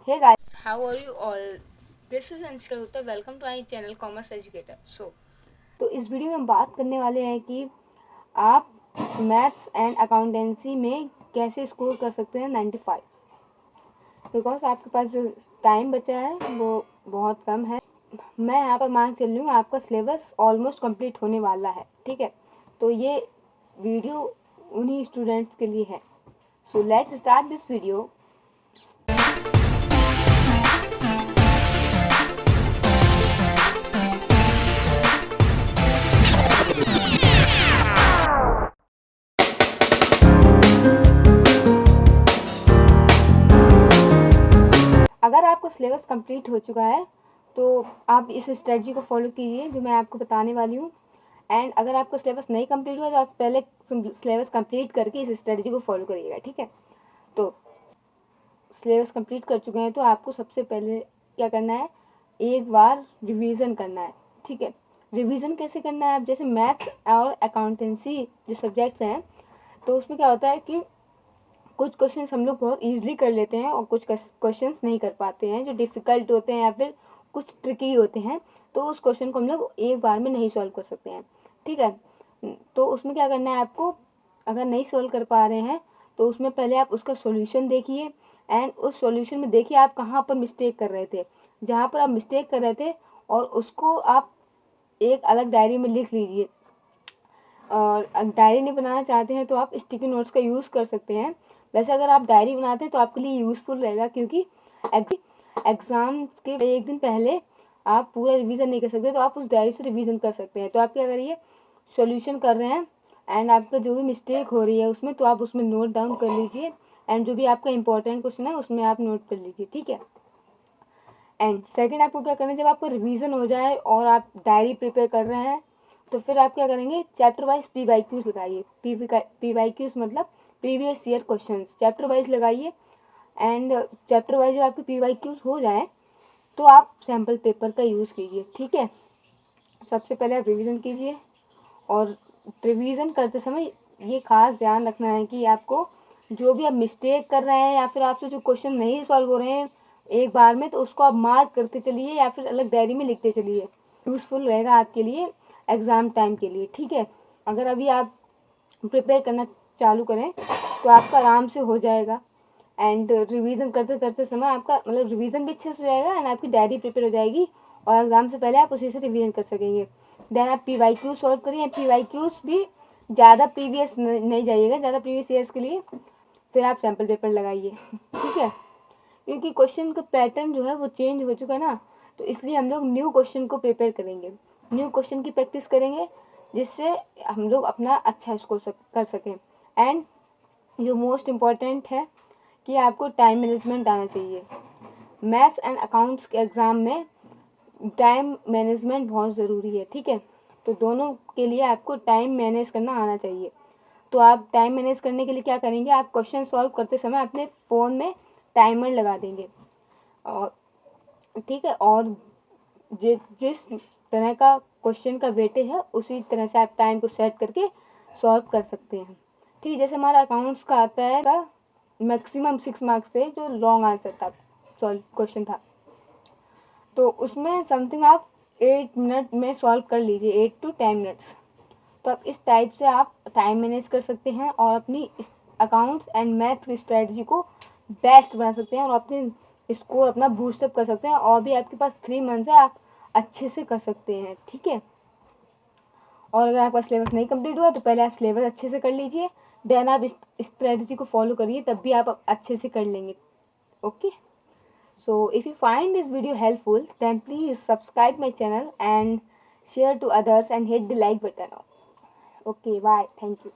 Hey guys, how are you all? This is Anshika Gupta. Welcome to my channel Commerce Educator. तो इस video में हम बात करने वाले हैं कि आप मैथ्स एंड अकाउंटेंसी में कैसे स्कोर कर सकते हैं 95, बिकॉज आपके पास जो टाइम बचा है वो बहुत कम है। मैं यहाँ पर मान चल रही हूँ आपका सिलेबस ऑलमोस्ट कंप्लीट होने वाला है, ठीक है। तो ये वीडियो उन्हीं स्टूडेंट्स के लिए है। So let's start this video. अगर आपका सिलेबस कंप्लीट हो चुका है तो आप इस स्ट्रेटजी को फॉलो कीजिए जो मैं आपको बताने वाली हूँ। एंड अगर आपका सिलेबस नहीं कंप्लीट हुआ तो आप पहले सिलेबस कंप्लीट करके इस स्ट्रेटजी को फॉलो करिएगा, ठीक है। तो सिलेबस कंप्लीट कर चुके हैं तो आपको सबसे पहले क्या करना है, एक बार रिवीजन करना है, ठीक है। रिवीजन कैसे करना है, आप जैसे मैथ्स और अकाउंटेंसी जो सब्जेक्ट्स हैं तो उसमें क्या होता है कि कुछ क्वेश्चंस हम लोग बहुत ईजिली कर लेते हैं और कुछ क्वेश्चंस नहीं कर पाते हैं, जो डिफ़िकल्ट होते हैं या फिर कुछ ट्रिकी होते हैं, तो उस क्वेश्चन को हम लोग एक बार में नहीं सॉल्व कर सकते हैं, ठीक है। तो उसमें क्या करना है आपको, अगर नहीं सॉल्व कर पा रहे हैं तो उसमें पहले आप उसका सॉल्यूशन देखिए एंड उस सॉल्यूशन में देखिए आप कहाँ पर मिस्टेक कर रहे थे। जहाँ पर आप मिस्टेक कर रहे थे और उसको आप एक अलग डायरी में लिख लीजिए। और डायरी नहीं बनाना चाहते हैं तो आप स्टिकी नोट्स का यूज़ कर सकते हैं। वैसे अगर आप डायरी बनाते हैं तो आपके लिए यूज़फुल रहेगा, क्योंकि एग्ज़ाम के एक दिन पहले आप पूरा रिवीजन नहीं कर सकते, तो आप उस डायरी से रिवीजन कर सकते हैं। तो आप क्या करिए, सॉल्यूशन कर रहे हैं एंड आपका जो भी मिस्टेक हो रही है उसमें, तो आप उसमें नोट डाउन कर लीजिए एंड जो भी आपका इंपॉर्टेंट क्वेश्चन है उसमें आप नोट कर लीजिए, ठीक है। एंड सेकंड आपको क्या करना है, जब आपको रिवीजन हो जाए और आप डायरी प्रिपेयर कर रहे हैं तो फिर आप क्या करेंगे, चैप्टर वाइज PYQs लगाइए। PYQs मतलब previous year questions, chapter wise लगाइए। एंड चैप्टर वाइज जब आपके PYQs हो जाए तो आप सैम्पल पेपर का यूज़ कीजिए, ठीक है। सबसे पहले आप रिवीजन कीजिए और रिवीजन करते समय ये खास ध्यान रखना है कि आपको जो भी आप मिस्टेक कर रहे हैं या फिर आपसे जो क्वेश्चन नहीं सॉल्व हो रहे हैं एक बार में, तो उसको आप मार्क करते चलिए या फिर अलग डायरी में लिखते चलिए। यूज़फुल रहेगा आपके लिए एग्ज़ाम टाइम के लिए, ठीक है। अगर अभी आप प्रिपेयर करना चालू करें तो आपका आराम से हो जाएगा एंड रिवीजन करते करते समय आपका मतलब रिवीजन भी अच्छे से हो जाएगा एंड आपकी डायरी प्रिपेयर हो जाएगी और एग्ज़ाम से पहले आप उसी से रिवीजन कर सकेंगे। देन आप PYQ सॉल्व करिए। PYQs भी ज़्यादा प्रीवियस नहीं जाइएगा, ज़्यादा प्रीवियस ईयर्स के लिए। फिर आप सैम्पल पेपर लगाइए, ठीक है। क्योंकि क्वेश्चन का पैटर्न जो है वो चेंज हो चुका है ना, तो इसलिए हम लोग न्यू क्वेश्चन को प्रिपेयर करेंगे, न्यू क्वेश्चन की प्रैक्टिस करेंगे जिससे हम लोग अपना अच्छा स्कोर कर सकें। एंड जो मोस्ट इम्पॉर्टेंट है कि आपको टाइम मैनेजमेंट आना चाहिए। मैथ्स एंड अकाउंट्स के एग्ज़ाम में टाइम मैनेजमेंट बहुत ज़रूरी है, ठीक है। तो दोनों के लिए आपको टाइम मैनेज करना आना चाहिए। तो आप टाइम मैनेज करने के लिए क्या करेंगे, आप क्वेश्चन सॉल्व करते समय अपने फ़ोन में टाइमर लगा देंगे और ठीक है, और जिस तरह का क्वेश्चन का वेटेज है उसी तरह से आप टाइम को सेट करके सॉल्व कर सकते हैं, ठीक है। जैसे हमारा अकाउंट्स का आता है मैक्सिमम 6 मार्क्स से जो लॉन्ग आंसर था, सॉल्व क्वेश्चन था, तो उसमें समथिंग आप 8 मिनट में सॉल्व कर लीजिए, 8 to 10 मिनट्स। तो आप इस टाइप से आप टाइम मैनेज कर सकते हैं और अपनी अकाउंट्स एंड मैथ की स्ट्रेटजी को बेस्ट बना सकते हैं और अपने स्कोर अपना बूस्टअप कर सकते हैं। और भी आपके पास 3 मंथ्स है, आप अच्छे से कर सकते हैं, ठीक है। और अगर आपका सिलेबस नहीं कंप्लीट हुआ तो पहले आप सिलेबस अच्छे से कर लीजिए, देन आप इस स्ट्रेटजी को फॉलो करिए, तब भी आप अच्छे से कर लेंगे, okay. So if you find this video helpful, then please subscribe my channel and share to others and hit the like button also. Okay, bye. Thank you.